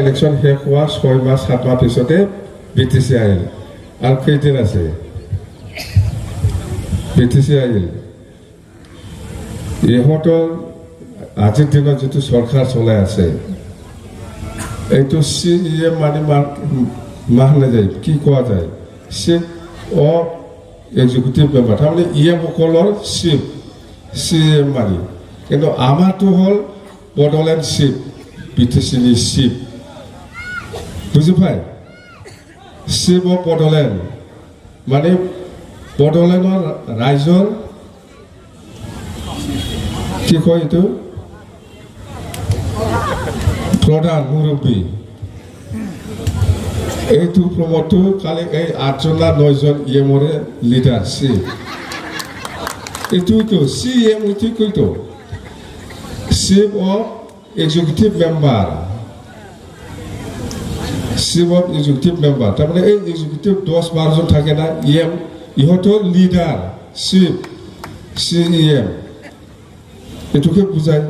Election শেষ হোৱা 6 মাহ 7 মাহ পিছতে BTC আহিল আৰু কেইদিন আছে BTC আহিল ইহঁতৰ আজিৰ দিনত যিটো চৰকাৰ চলাই আছে এইটো CEM মানে মাহ নাযায় কি কোৱা যায় চিফ অফ এক্সিকিউটিভ মেম্বাৰ তাৰমানে EM সকলৰ চিফ CEM মানে কিন্তু আমাৰটো হ'ল বডোলেণ্ড চিফ BTC চিফ বুজি পায় চিফ অফ বডোলেণ্ড মানে বডোলেণ্ডৰ ৰাইজৰ কি কয় এইটো প্ৰধান মুৰব্বী এইটো প্ৰমোটটো কালি এই 8জন না 9জন EMৰে লিডাৰ চিফ এইটোতো CEM এইটো chief of executive member chief of executive member তাৰমানে এই এক্সিকিউটিভ 10-12জন থাকে না EM ইহঁতৰ লিডাৰ চিফ CEM এটোকে বুজায়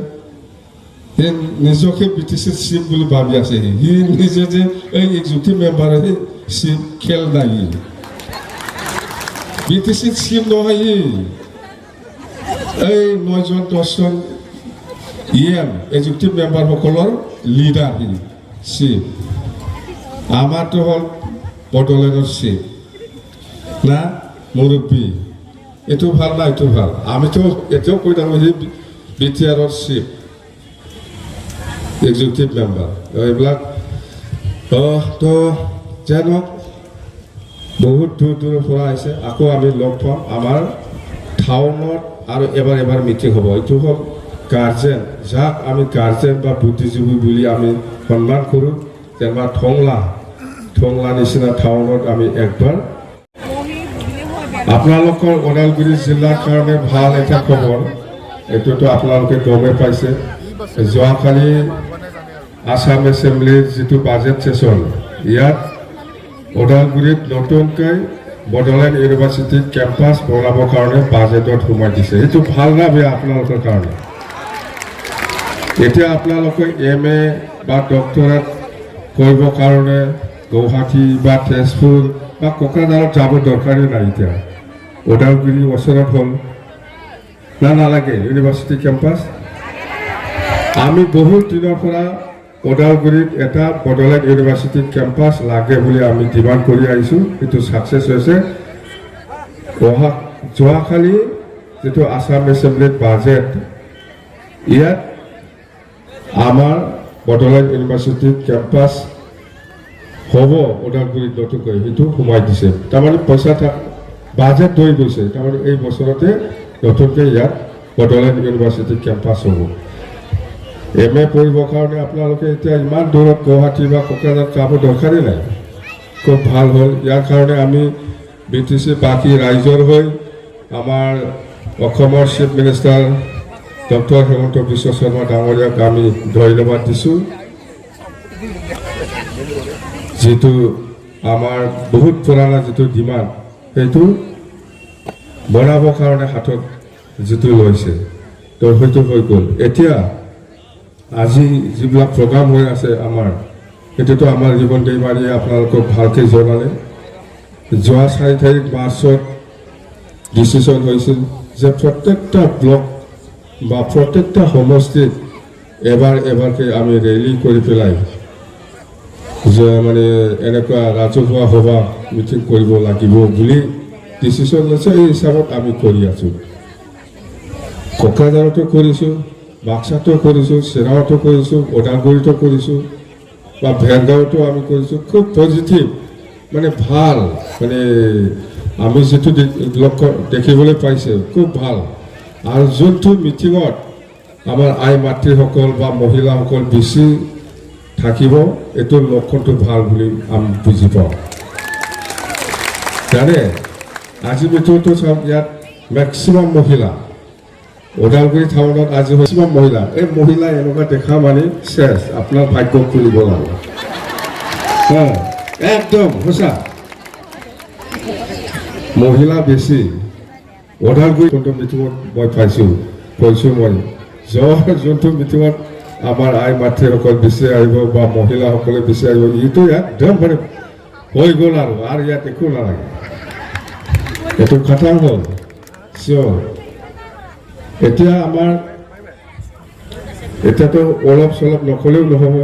নিজকে BTC চিফ বুলি ভাবি আছে সি নিজে যে এই এক্সিকিউটিভ মেম্বাৰৰ চিফ খেল নাই BTC চিফ নহয় এই 9জন 10জন EM এক্সিকিউটিভ মেম্বাৰ সকলৰ লিডাৰ চিফ আমাৰটো হ'ল বডোলেণ্ডৰ চিফ না মুৰব্বী এইটো ভাল না এইটো ভাল আমিতো এতিয়াও কৈ থাকোঁ সেই BTRৰ চিফ এক্সিকিউটিভ মেম্বাৰ এইবিলাক তো যেনক বহুত দূৰ দূৰৰ পৰা আহিছে আকৌ আমি লগ পাম আমাৰ টাউনত আৰু এবাৰ মিটিং হ'ব এইটো হ'ল গাৰ্জেন যাক আমি গাৰ্জেন বা বুদ্ধিজীৱী বুলি আমি সন্মান কৰোঁ যেনিবা ঠংলা নিচিনা টাউনত আমি একবাৰ আপোনালোকৰ ওদালগুৰি জিলাৰ কাৰণে ভাল এটা খবৰ এইটোতো আপোনালোকে গমে পাইছে যোৱাকালি আসাম এছেম্বলিৰ যিটো বাজেট সেশন ইয়াত ওদালগুৰিত নতুনকৈ বডোলেণ্ড ইউনিভাৰ্চিটি কেম্পাছ বনাবৰ কাৰণে বাজেটত সোমাই দিছে এইটো ভাল না বেয়া আপোনালোকৰ কাৰণে এতিয়া আপোনালোকে MA বা ডক্টৰেট কৰিবৰ কাৰণে গুৱাহাটী বা তেজপুৰ বা কোকৰাঝাৰত যাব দৰকাৰী নাই এতিয়া ওদালগুৰি ওচৰত হ'ল না নালাগে ইউনিভাৰ্চিটি কেম্পাছ আমি বহুত দিনৰ পৰা ওদালগুৰিত এটা বডোলেণ্ড ইউনিভাৰ্চিটি কেম্পাছ লাগে বুলি আমি ডিমাণ্ড কৰি আহিছোঁ এইটো ছাকচেছ হৈছে যোৱাকালি যিটো আসাম এছেম্বলিত বাজেট ইয়াত আমাৰ বডোলেণ্ড ইউনিভাৰ্চিটি কেম্পাছ হ'ব ওদালগুৰিত নতুনকৈ সেইটো সোমাই দিছে তাৰমানে পইচা বাজেট হৈ গৈছে তাৰমানে এই বছৰতে নতুনকৈ ইয়াত বডোলেণ্ড ইউনিভাৰ্চিটি কেম্পাছ হ'ব MA পঢ়িবৰ কাৰণে আপোনালোকে এতিয়া ইমান দূৰত গুৱাহাটী বা কোকৰাঝাৰত যাব দৰকাৰী নাই খুব ভাল হ'ল ইয়াৰ কাৰণে আমি BTC বাকী ৰাইজৰ হৈ আমাৰ অসমৰ chief minister doctor Hemanta Biswa Sarma ডাঙৰীয়াক আমি ধন্যবাদ দিছোঁ যিটো আমাৰ বহুত পুৰণা যিটো ডিমাণ্ড সেইটো বনাবৰ কাৰণে হাতত যিটো লৈছে তো সেইটো হৈ গ'ল এতিয়া আজি যিবিলাক প্ৰগ্ৰাম হৈ আছে আমাৰ সেইটোতো আমাৰ জীৱন দৈমাৰীয়ে আপোনালোকক ভালকৈ জনালে যোৱা 4 তাৰিখ মাৰ্চত ডিচিশ্যন হৈছিল যে প্ৰত্যেকটা ব্লক বা প্ৰত্যেকটা সমষ্টিত এবাৰকৈ আমি ৰেলী কৰি পেলাই যে মানে এনেকুৱা ৰাজহুৱা সভা মিটিং কৰিব লাগিব বুলি ডিচিশ্যন লৈছে এই হিচাপত আমি কৰি আছোঁ কোকৰাঝাৰতো কৰিছোঁ বাক্সাতো কৰিছোঁ চিৰাঙতো কৰিছোঁ ওদালগুৰিতো কৰিছোঁ বা ভেৰগাঁৱতো আমি কৰিছোঁ খুব পজিটিভ মানে ভাল মানে আমি যিটো দেখিবলৈ পাইছে খুব ভাল আৰু যোনটো মিটিঙত আমাৰ আই মাতৃসকল বা মহিলাসকল বেছি থাকিব এইটো লক্ষণটো ভাল বুলি আমি বুজি পাওঁ জানে আজি মিটিংটো চাওক ইয়াত মেক্সিমাম মহিলা ওদালগুৰি টাউনত আজি মেক্সিমাম মহিলা এই মহিলা এনেকুৱা দেখা মানে শেষ আপোনাৰ ভাগ্য খুলিব লাগে একদম সঁচা মহিলা বেছি ওদালগুৰি কোনটো মিটিঙত মই পাইছোঁ কৈছোঁ মই যোনটো মিটিঙত আমাৰ আই মাতৃসকল বিচাৰি আহিব বা মহিলাসকলে বিচাৰি আহিব, এইটো একদম মানে হৈ গ'ল আৰু ইয়াত একো নালাগে, এইটো খতম হ'ল চিয়ৰ। এতিয়া আমাৰ এতিয়াতো অলপ চলপ নকলেও নহ'ব,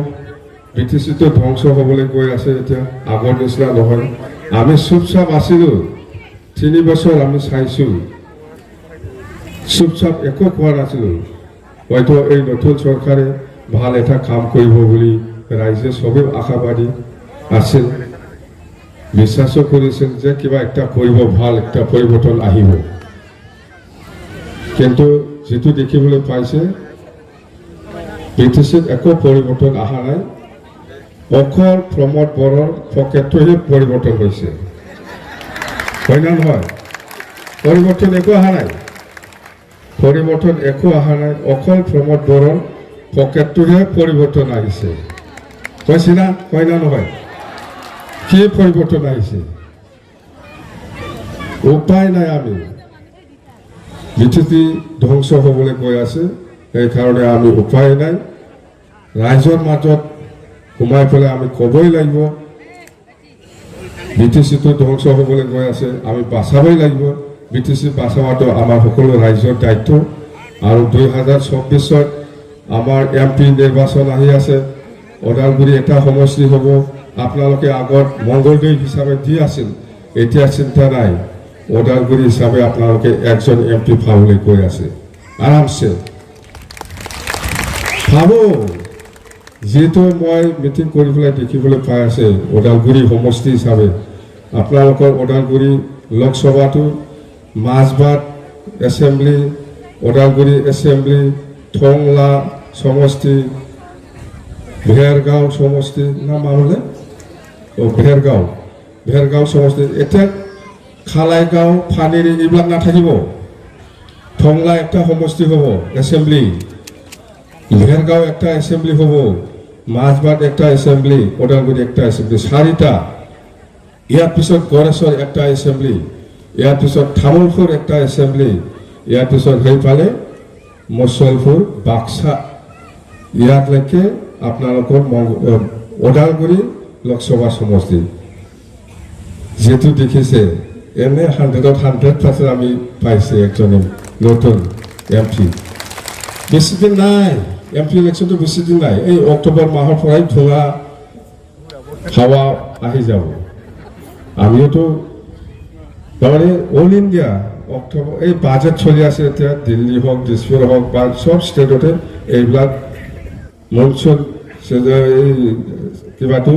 BTCটো ধ্বংস হ'বলৈ গৈ আছে এতিয়া, আগৰ নিচিনা নহয়। আমি চুপচাপ আছিলোঁ, 3 বছৰ আমি চাইছোঁ, চুপচাপ একো কোৱা নাছিলোঁ। হয়তো এই নতুন চৰকাৰে ভাল এটা কাম কৰিব বুলি ৰাইজে চবেই আশাবাদী আছিল, বিশ্বাসো কৰিছিল যে কিবা এটা কৰিব, ভাল এটা পৰিৱৰ্তন আহিব। কিন্তু যিটো দেখিবলৈ পাইছে BTCত একো পৰিৱৰ্তন অহা নাই, অকল প্ৰমোদ বড়োৰ পকেটটোহে পৰিৱৰ্তন হৈছে, হয় না নহয়? পৰিৱৰ্তন একো অহা নাই, পৰিৱৰ্তন একো অহা নাই, অকল প্ৰমোদ বড়োৰ পকেটটোহে পৰিৱৰ্তন আহিছে, কৈছে না, হয় না নহয়? কি পৰিৱৰ্তন আহিছে? উপায় নাই, আমি BTC ধ্বংস হ'বলৈ গৈ আছে, সেইকাৰণে আমি উপায় নাই, ৰাইজৰ মাজত সোমাই পেলাই আমি ক'বই লাগিব BTCটো ধ্বংস হ'বলৈ গৈ আছে, আমি বাচাবই লাগিব। BTC বাচাৱাটো আমাৰ সকলো ৰাইজৰ দায়িত্ব। আৰু 2024 আমাৰ MP নিৰ্বাচন আহি আছে, ওদালগুৰি এটা সমষ্টি হ'ব। আপোনালোকে আগত মংগলদৈ হিচাপে দি আছিল, এতিয়া চিন্তা নাই, ওদালগুৰি হিচাপে আপোনালোকে একজন MP পাবলৈ গৈ আছে, আৰামছে পাব। যিহেতু মই মিটিং কৰি পেলাই দেখিবলৈ পাই আছে, ওদালগুৰি সমষ্টি হিচাপে আপোনালোকৰ ওদালগুৰি লোকসভাটো মাজবাট এছেম্বলি, ওদালগুৰি এছেম্বলি, থংলা সমষ্টি, ভেৰগাঁও সমষ্টি, নাম আহিলে ভেৰগাঁও সমষ্টি, এতিয়া খালাইগাঁও, ফানেৰী এইবিলাক নাথাকিব। থংলা একটা সমষ্টি হ'ব এছেম্বলি, ভেৰগাঁও একটা এছেম্বলি হ'ব, মাজবাট একটা এছেম্বলি, ওদালগুৰি একটা এছেম্বলি, 4টা। ইয়াৰ পিছত গড়েশ্বৰ একটা এছেম্বলি, ইয়াৰ পিছত তামোলপুৰ একটা এছেম্বলি, ইয়াৰ পিছত সেইফালে মুছলপুৰ, বাক্সা, ইয়ালৈকে আপোনালোকৰ ওদালগুৰি লোকসভা সমষ্টি। যিহেতু দেখিছে এনে 100% আমি পাইছে একজন নতুন MP। বেছিদিন নাই, MP ইলেকশ্যনটো বেছিদিন নাই, এই অক্টোবৰ মাহৰ পৰাই ধোঁৱা হাৱা আহি যাব। আমিওতো তাৰমানে অল ইণ্ডিয়া অক্টোবৰ এই বাজেট চলি আছে এতিয়া, দিল্লী হওক, দিছপুৰ হওক বা চব ষ্টেটতে এইবিলাক মনচুন এই কিবাটো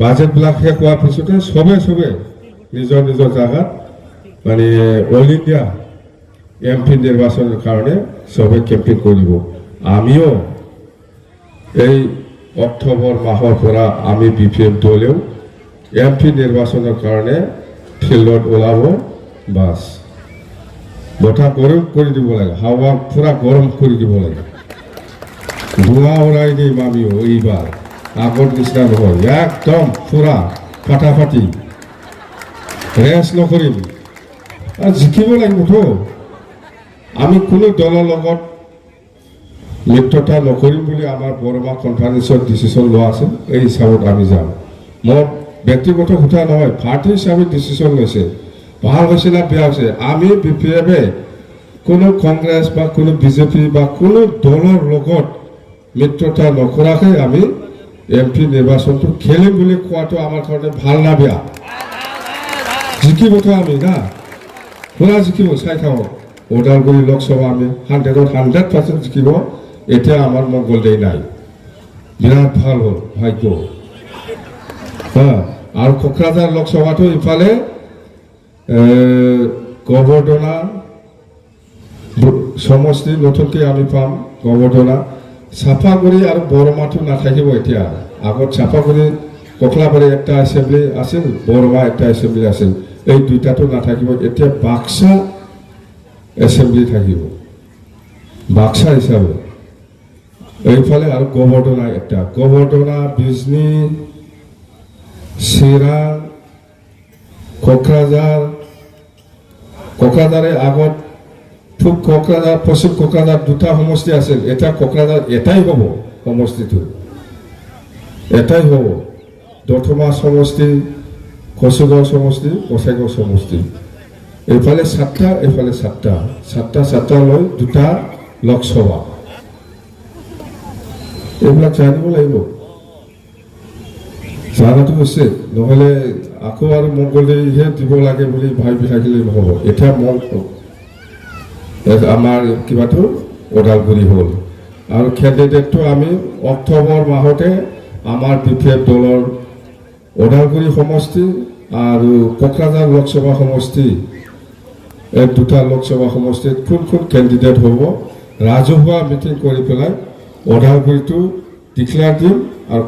বাজেটবিলাক শেষ হোৱাৰ পিছতে চবে নিজৰ নিজৰ জাগাত মানে অল ইণ্ডিয়া MP নিৰ্বাচনৰ কাৰণে চবে কেম্পেইন কৰিব। আমিও এই অক্টোবৰ মাহৰ পৰা আমি BPM দলেও MP নিৰ্বাচনৰ কাৰণে ফিল্ডত ওলাব, বাছ বতাহ গৰম কৰি দিব লাগে, হাৱা পুৰা গৰম কৰি দিব লাগে, ধোঁৱা উৰাই দিম আমিও এইবাৰ, আগৰ নিচিনা নহয়, একদম পুৰা ফাটাফাটি ৰেষ্ট নকৰিম। আৰু জিকিব লাগিবতো, আমি কোনো দলৰ লগত মিত্ৰতা নকৰিম বুলি আমাৰ বৰমা কনফাৰেন্সত ডিচিশ্যন লোৱা আছিল, এই হিচাপত আমি যাম। মোৰ ব্যক্তিগত কথা নহয়, পাৰ্টি হিচাপে ডিচিশ্যন লৈছে, ভাল হৈছে না বেয়া হৈছে। আমি BPM-এ কোনো কংগ্ৰেছ বা কোনো BJP বা কোনো দলৰ লগত মিত্ৰতা নকৰাকৈ আমি MP নিৰ্বাচনটো খেলিম বুলি কোৱাটো আমাৰ কাৰণে ভাল না বেয়া? জিকিবতো আমি না, পুৰা জিকিব, চাই থাকক। ওদালগুৰি লোকসভা আমি 100% জিকিব। এতিয়া আমাৰ মংগলদৈ নাই, বিৰাট ভাল হ'ল ভাগ্য। আৰু কোকৰাঝাৰ লোকসভাটো ইফালে গোবৰ্ধনা সমষ্টি নতুনকৈ আমি পাম, গোবৰ্ধনা, চাপাগুৰি আৰু বৰমাটো নাথাকিব এতিয়া। আগত চাপাগুৰি ককলাবাৰী একটা এছেম্বলি আছিল, বৰমা একটা এছেম্বলি আছিল, এই দুইটাটো নাথাকিব। এতিয়া বাক্সা এছেম্বলি থাকিব, বাক্সা হিচাপে। এইফালে আৰু গোবৰ্ধনা একটা, গোবৰ্ধনা, বিজনী, চিৰাং, কোকৰাঝাৰে আগত পূব কোকৰাঝাৰ, পশ্চিম কোকৰাঝাৰ দুটা সমষ্টি আছিল, এতিয়া কোকৰাঝাৰ এটাই হ'ব। সমষ্টিটো এটাই হ'ব দতমা সমষ্টি কচুগাঁও সমষ্টি কচাইগাঁও সমষ্টি এইফালে 7টা এইফালে 7টা লৈ 2টা লোকসভা এইবিলাক জানিব লাগিব জানাটো উচিত নহ'লে আকৌ আৰু মংগলদৈহে দিব লাগে বুলি ভাবি থাকিলে নহ'ব এতিয়া আমাৰ কিবাটো ওদালগুৰি হ'ল আৰু কেণ্ডিডেটটো আমি অক্টোবৰ মাহতে আমাৰ BPF দলৰ ওদালগুৰি সমষ্টি আৰু কোকৰাঝাৰ লোকসভা সমষ্টি এই 2টা লোকসভা সমষ্টিত কোন কেণ্ডিডেট হ'ব ৰাজহুৱা মিটিং কৰি পেলাই ওদালগুৰিটো ডিক্লেয়াৰ দিম আৰু